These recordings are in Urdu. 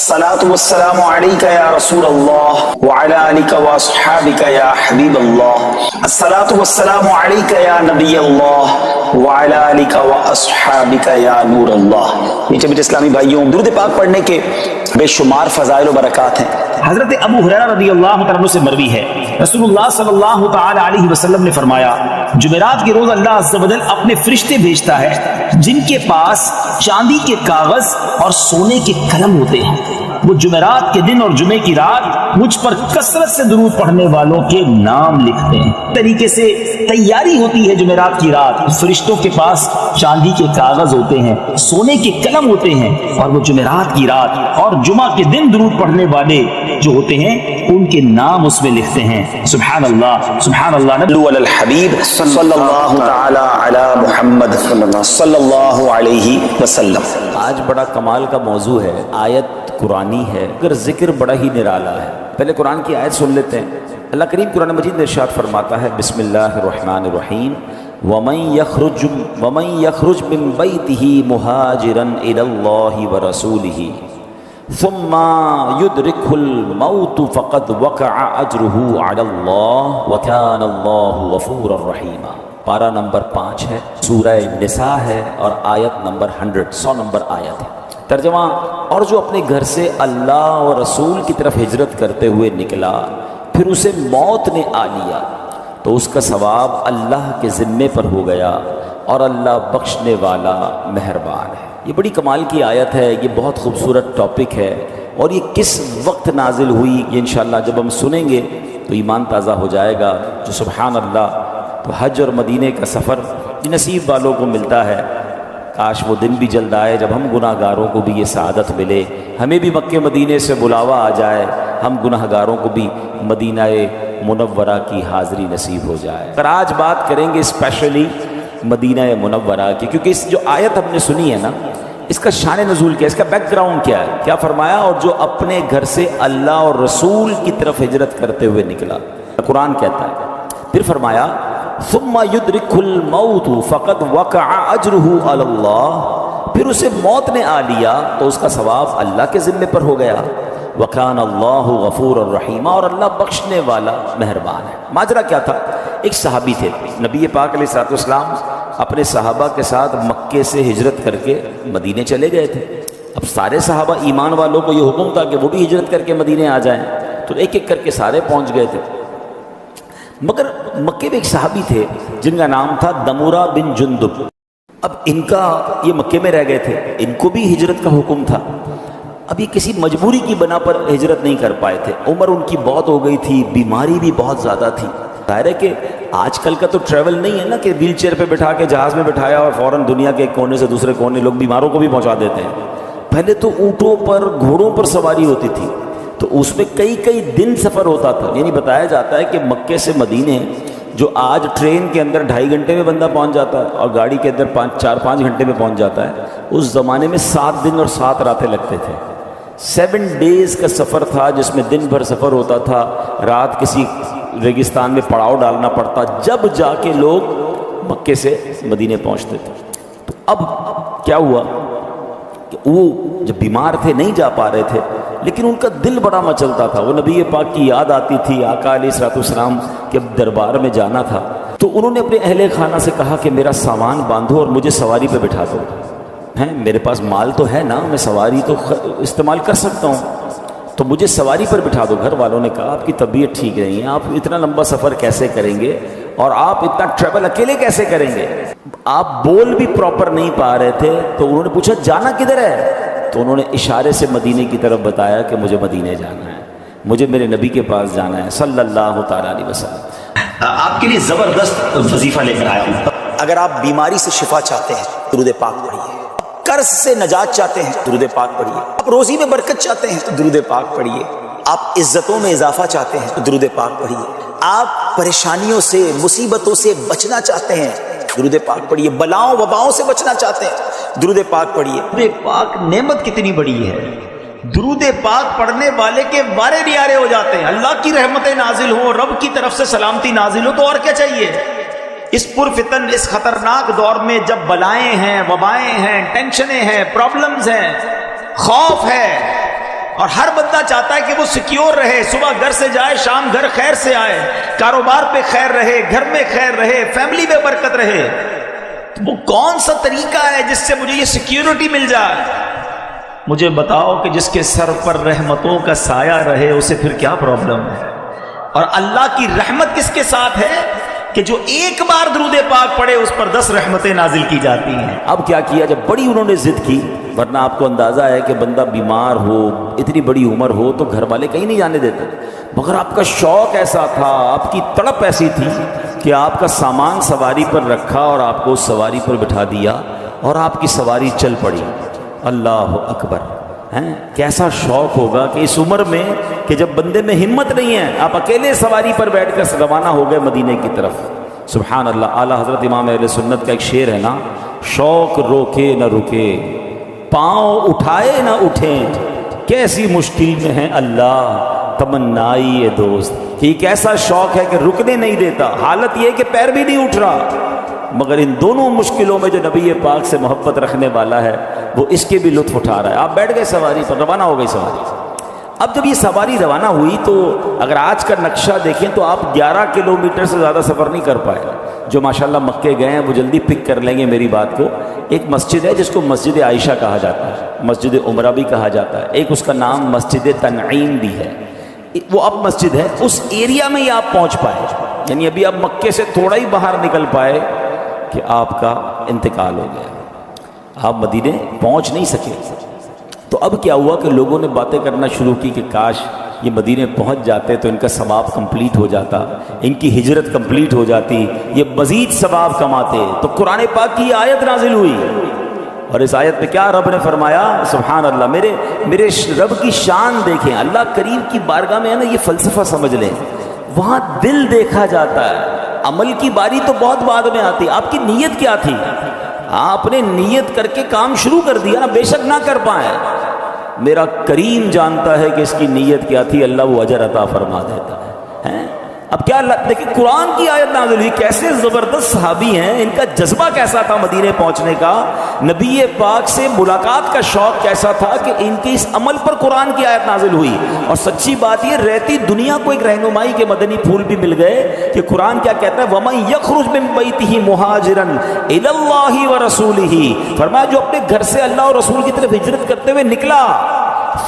الصلاۃ والسلام علیک یا رسول اللہ وعلی آلک واصحابک یا حبیب اللہ، الصلاۃ والسلام علیک یا نبی اللہ وعلی آلک واصحابک یا نور اللہ۔ میٹھے میٹھے اسلامی بھائیوں، درود پاک پڑھنے کے بے شمار فضائل و برکات ہیں۔ حضرت ابو ہریرہ رضی اللہ تعالیٰ عنہ سے مروی ہے، رسول اللہ صلی اللہ تعالی علیہ وسلم نے فرمایا، جمعرات کے روز اللہ عز و جل اپنے فرشتے بھیجتا ہے جن کے پاس چاندی کے کاغذ اور سونے کے قلم ہوتے ہیں۔ وہ جمعرات کے دن اور جمعے کی رات مجھ پر کثرت سے درود پڑھنے والوں کے نام لکھتے ہیں۔ طریقے سے تیاری ہوتی ہے جمعرات کی رات، فرشتوں کے پاس چاندی کے کاغذ ہوتے ہیں، سونے کے قلم ہوتے ہیں، اور وہ جمعرات کی رات اور جمعہ کے دن درود پڑھنے والے جو ہوتے ہیں ان کے نام اس میں لکھتے ہیں۔ سبحان اللہ سبحان اللہ۔ نبی علی الحبیب صلی اللہ تعالی علی محمد صلی اللہ علیہ وسلم۔ آج بڑا کمال کا موضوع ہے، آیت قرآنی ہے، اگر ذکر بڑا ہی نرالا ہے۔ پہلے قرآن کی آیت سن لیتے ہیں۔ اللہ کریم قرآن مجید میں ارشاد فرماتا ہے، بسم اللہ الرحمن الرحیم، وَمَن يَخْرُجْ مِن بَيْتِهِ مُهَاجِرًا إِلَى اللَّهِ وَرَسُولِهِ ثُمَّ يُدْرِكْهُ الْمَوْتُ فَقَدْ وَقَعَ أَجْرُهُ عَلَى اللَّهِ وَكَانَ اللَّهُ غَفُورًا رَحِيمًا۔ پارہ نمبر 5 ہے، سورہ نساء ہے، اور آیت نمبر 100 نمبر آیت ہے۔ ترجمہ: اور جو اپنے گھر سے اللہ اور رسول کی طرف ہجرت کرتے ہوئے نکلا، پھر اسے موت نے آ لیا، تو اس کا ثواب اللہ کے ذمے پر ہو گیا، اور اللہ بخشنے والا مہربان ہے۔ یہ بڑی کمال کی آیت ہے، یہ بہت خوبصورت ٹاپک ہے، اور یہ کس وقت نازل ہوئی یہ انشاءاللہ جب ہم سنیں گے تو ایمان تازہ ہو جائے گا۔ جو سبحان اللہ، تو حج اور مدینے کا سفر نصیب والوں کو ملتا ہے، کاش وہ دن بھی جلد آئے جب ہم گناہ گاروں کو بھی یہ سعادت ملے، ہمیں بھی مکے مدینے سے بلاوا آ جائے، ہم گناہ گاروں کو بھی مدینہ منورہ کی حاضری نصیب ہو جائے۔ اگر آج بات کریں گے اسپیشلی مدینہ منورہ کی، کیونکہ اس جو آیت ہم نے سنی ہے نا، اس کا شان نزول کیا ہے، اس کا بیک گراؤنڈ کیا ہے، کیا فرمایا؟ اور جو اپنے گھر سے اللہ اور رسول کی طرف ہجرت کرتے ہوئے نکلا، قرآن کہتا ہے۔ پھر فرمایا ثم يدرك الموت فقد وقع اجره على اللہ، پھر اسے موت نے آ لیا تو اس کا ثواب اللہ کے ذمے پر ہو گیا۔ وکان اللہ غفور الرحیم، اور اللہ بخشنے والا مہربان ہے۔ ماجرا کیا تھا؟ ایک صحابی تھے، نبی پاک علیہ الصلوۃ والسلام اپنے صحابہ کے ساتھ مکے سے ہجرت کر کے مدینے چلے گئے تھے۔ اب سارے صحابہ ایمان والوں کو یہ حکم تھا کہ وہ بھی ہجرت کر کے مدینے آ جائیں، تو ایک ایک کر کے سارے پہنچ گئے تھے۔ مگر مکے میں ایک صحابی تھے جن کا نام تھا دمورہ بن جندب۔ اب ان کا یہ مکے میں رہ گئے تھے، ان کو بھی ہجرت کا حکم تھا۔ اب یہ کسی مجبوری کی بنا پر ہجرت نہیں کر پائے تھے، عمر ان کی بہت ہو گئی تھی، بیماری بھی بہت زیادہ تھی۔ ظاہر ہے کہ آج کل کا تو ٹریول نہیں ہے نا کہ ویل چیئر پہ بٹھا کے جہاز میں بٹھایا اور فوراً دنیا کے ایک کونے سے دوسرے کونے لوگ بیماروں کو بھی پہنچا دیتے ہیں۔ پہلے تو اونٹوں پر، گھوڑوں پر سواری ہوتی تھی، تو اس میں کئی دن سفر ہوتا تھا۔ یعنی بتایا جاتا ہے کہ مکے سے مدینے جو آج ٹرین کے اندر 2.5 گھنٹے میں بندہ پہنچ جاتا ہے اور گاڑی کے اندر 4-5 گھنٹے میں پہنچ جاتا ہے، اس زمانے میں 7 دن اور 7 راتیں لگتے تھے۔ 7 ڈیز کا سفر تھا جس میں دن بھر سفر ہوتا تھا، رات کسی ریگستان میں پڑاؤ ڈالنا پڑتا، جب جا کے لوگ مکے سے مدینے پہنچتے تھے۔ تو اب کیا ہوا کہ وہ جب بیمار تھے نہیں جا پا رہے تھے، لیکن ان کا دل بڑا مچلتا تھا، وہ نبی پاک کی یاد آتی تھی، آقا علیہ الصلوۃ والسلام کے دربار میں جانا تھا۔ تو انہوں نے اپنے اہل خانہ سے کہا کہ میرا سامان باندھو اور مجھے سواری پہ بٹھا دو۔ میرے پاس مال تو ہے نا، میں سواری تو استعمال کر سکتا ہوں، تو مجھے سواری پر بٹھا دو۔ گھر والوں نے کہا آپ کی طبیعت ٹھیک نہیں ہے، آپ اتنا لمبا سفر کیسے کریں گے، اور آپ اتنا ٹریول اکیلے کیسے کریں گے؟ آپ بول بھی پراپر نہیں پا رہے تھے۔ تو انہوں نے پوچھا جانا کدھر ہے؟ تو انہوں نے اشارے سے مدینے کی طرف بتایا کہ مجھے مدینے جانا ہے، مجھے میرے نبی کے پاس جانا ہے صلی اللہ تعالیٰ علیہ وسلم۔ آپ کے لیے زبردست وظیفہ لے کر آیا ہوں۔ اگر آپ بیماری سے شفا چاہتے ہیں درود پاک پڑھیے، قرض سے نجات چاہتے ہیں درود پاک پڑھیے، آپ روزی میں برکت چاہتے ہیں تو درود پاک پڑھیے، آپ عزتوں میں اضافہ چاہتے ہیں تو درود پاک پڑھیے، آپ پریشانیوں سے، مصیبتوں سے بچنا چاہتے ہیں درود پاک پڑھیے، بلاؤں وباؤں سے بچنا چاہتے ہیں درود پاک پڑھیے۔ درود پاک نعمت کتنی بڑی ہے، درود پاک پڑھنے والے کے وارے نیارے ہو جاتے ہیں، اللہ کی رحمتیں نازل ہوں، رب کی طرف سے سلامتی نازل ہو، تو اور کیا چاہیے؟ اس پرفتن، اس خطرناک دور میں جب بلائیں ہیں، وبائیں ہیں، ٹینشنیں ہیں، پرابلمز ہیں، خوف ہے، اور ہر بندہ چاہتا ہے کہ وہ سیکیور رہے، صبح گھر سے جائے شام گھر خیر سے آئے، کاروبار پہ خیر رہے، گھر میں خیر رہے، فیملی میں برکت رہے۔ تو وہ کون سا طریقہ ہے جس سے مجھے یہ سیکیورٹی مل جائے؟ مجھے بتاؤ کہ جس کے سر پر رحمتوں کا سایہ رہے اسے پھر کیا پرابلم ہے؟ اور اللہ کی رحمت کس کے ساتھ ہے کہ جو ایک بار درود پاک پڑھے اس پر 10 رحمتیں نازل کی جاتی ہیں۔ اب کیا کیا، جب بڑی انہوں نے ضد کی، ورنہ آپ کو اندازہ ہے کہ بندہ بیمار ہو، اتنی بڑی عمر ہو تو گھر والے کہیں نہیں جانے دیتے، مگر آپ کا شوق ایسا تھا، آپ کی تڑپ ایسی تھی کہ آپ کا سامان سواری پر رکھا اور آپ کو اس سواری پر بٹھا دیا اور آپ کی سواری چل پڑی۔ اللہ اکبر! ہیں کیسا شوق ہوگا کہ اس عمر میں کہ جب بندے میں ہمت نہیں ہے، آپ اکیلے سواری پر بیٹھ کر روانہ ہو گئے مدینے کی طرف۔ سبحان اللہ! اعلیٰ حضرت امام اہل سنت کا ایک شعر ہے نا، شوق روکے نہ رکے، پاؤں اٹھائے نہ اٹھیں، کیسی مشکل میں ہے اللہ تمنائی دوست۔ کہ ایک ایسا شوق ہے کہ رکنے نہیں دیتا، حالت یہ ہے کہ پیر بھی نہیں اٹھ رہا، مگر ان دونوں مشکلوں میں جو نبی پاک سے محبت رکھنے والا ہے وہ اس کے بھی لطف اٹھا رہا ہے۔ آپ بیٹھ گئے سواری پر، روانہ ہو گئی سواری۔ اب جب یہ سواری روانہ ہوئی تو اگر آج کا نقشہ دیکھیں تو آپ 11 کلومیٹر سے زیادہ سفر نہیں کر پائے۔ جو ماشاءاللہ مکے گئے ہیں وہ جلدی پک کر لیں گے میری بات کو۔ ایک مسجد ہے جس کو مسجد عائشہ کہا جاتا ہے، مسجد عمرہ بھی کہا جاتا ہے، ایک اس کا نام مسجد تنعیم بھی ہے، وہ اب مسجد ہے۔ اس ایریا میں ہی آپ پہنچ پائے، یعنی ابھی آپ مکے سے تھوڑا ہی باہر نکل پائے کہ آپ کا انتقال ہو گیا، آپ مدینے پہنچ نہیں سکے۔ تو اب کیا ہوا کہ لوگوں نے باتیں کرنا شروع کی کہ کاش یہ مدینے پہنچ جاتے تو ان کا ثواب کمپلیٹ ہو جاتا، ان کی ہجرت کمپلیٹ ہو جاتی، یہ مزید ثواب کماتے۔ تو قرآن پاک کی یہ آیت نازل ہوئی، اور اس آیت میں کیا رب نے فرمایا؟ سبحان اللہ! میرے رب کی شان دیکھیں، اللہ کریم کی بارگاہ میں ہے نا، یہ فلسفہ سمجھ لیں، وہاں دل دیکھا جاتا ہے، عمل کی باری تو بہت بعد میں آتی۔ آپ کی نیت کیا تھی؟ آپ نے نیت کر کے کام شروع کر دیا نا، بے شک نہ کر پائیں، میرا کریم جانتا ہے کہ اس کی نیت کیا تھی، اللہ وہ اجر عطا فرما دیتا ہے۔ اب کیا دیکھیں قرآن کی آیت نازل ہوئی، کیسے زبردست صحابی ہیں، ان کا جذبہ کیسا تھا مدینے پہنچنے کا، نبی پاک سے ملاقات کا شوق کیسا تھا کہ ان کے اس عمل پر قرآن کی آیت نازل ہوئی۔ اور سچی بات یہ رہتی دنیا کو ایک رہنمائی کے مدنی پھول بھی مل گئے کہ قرآن کیا کہتا ہے، وَمَن يَخْرُجْ مِن بَيْتِهِ مُهَاجِرًا إِلَى اللَّهِ وَرَسُولِهِ، فرمایا جو اپنے گھر سے اللہ اور رسول کی طرف ہجرت کرتے ہوئے نکلا،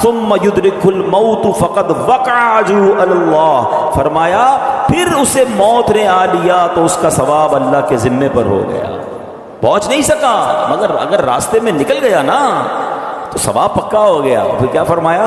ثم يدركه الموت فقد وقع اجره على اللہ، فرمایا پھر اسے موت نے آ لیا تو اس کا ثواب اللہ کے ذمے پر ہو گیا۔ پہنچ نہیں سکا مگر اگر راستے میں نکل گیا نا تو ثواب پکا ہو گیا۔ پھر کیا فرمایا؟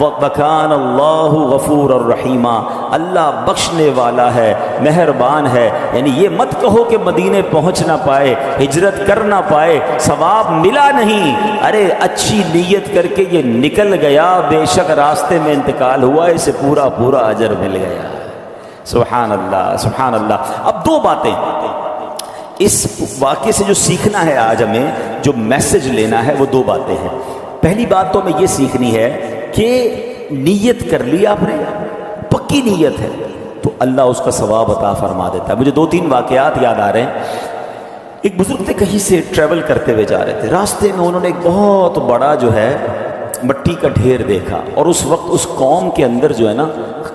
وَكَانَ اللَّهُ غَفُورًا رَحِيمًا، اللہ بخشنے والا ہے، مہربان ہے۔ یعنی یہ مت کہو کہ مدینے پہنچ نہ پائے، ہجرت کر نہ پائے، ثواب ملا نہیں، ارے اچھی نیت کر کے یہ نکل گیا، بے شک راستے میں انتقال ہوا، اسے پورا پورا اجر مل گیا۔ سبحان اللہ، سبحان اللہ۔ اب دو باتیں اس واقعے سے جو سیکھنا ہے، آج ہمیں جو میسج لینا ہے وہ دو باتیں ہیں۔ پہلی بات تو ہمیں یہ سیکھنی ہے کہ نیت کر لی آپ نے، پکی نیت ہے تو اللہ اس کا ثواب عطا فرما دیتا ہے۔ مجھے 2-3 واقعات یاد آ رہے ہیں۔ ایک بزرگ تھے، کہیں سے ٹریول کرتے ہوئے جا رہے تھے، راستے میں انہوں نے ایک بہت بڑا جو ہے مٹی کا ڈھیر دیکھا، اور اس وقت اس قوم کے اندر جو ہے نا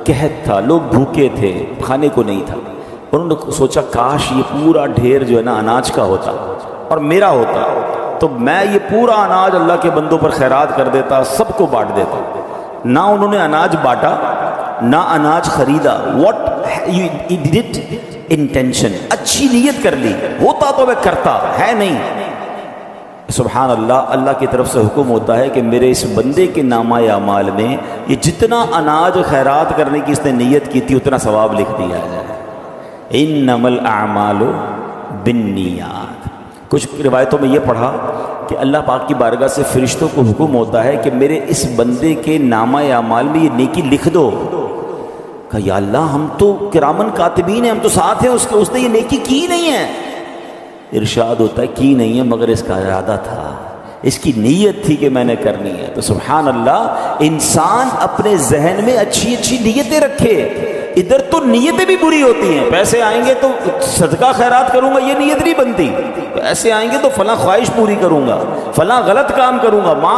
قحط تھا، لوگ بھوکے تھے، کھانے کو نہیں تھا۔ انہوں نے سوچا کاش یہ پورا ڈھیر جو ہے نا اناج کا ہوتا اور میرا ہوتا تو میں یہ پورا اناج اللہ کے بندوں پر خیرات کر دیتا، سب کو بانٹ دیتا۔ نہ انہوں نے اناج بانٹا، نہ اناج خریدا۔ What he did it intention, اچھی نیت کر لی، ہوتا تو میں کرتا، ہے نہیں۔ سبحان اللہ، اللہ کی طرف سے حکم ہوتا ہے کہ میرے اس بندے کے نامہ اعمال میں یہ جتنا اناج خیرات کرنے کی اس نے نیت کی تھی اتنا ثواب لکھ دیا جائے۔ انما الاعمال بالنیات۔ کچھ روایتوں میں یہ پڑھا کہ اللہ پاک کی بارگاہ سے فرشتوں کو حکم ہوتا ہے کہ میرے اس بندے کے نامہ اعمال میں یہ نیکی لکھ دو۔ کہا یا اللہ ہم تو کرامن کاتبین ہیں، ہم تو ساتھ ہیں اس نے یہ نیکی کی نہیں ہے۔ ارشاد ہوتا ہے کی نہیں ہے مگر اس کا ارادہ تھا، اس کی نیت تھی کہ میں نے کرنی ہے۔ تو سبحان اللہ، انسان اپنے ذہن میں اچھی اچھی نیتیں رکھے۔ ادھر تو نیتیں بھی بری ہوتی ہیں، پیسے آئیں گے تو صدقہ خیرات کروں گا، یہ نیت نہیں بنتی۔ پیسے آئیں گے تو فلاں خواہش پوری کروں گا، فلاں غلط کام کروں گا، ماں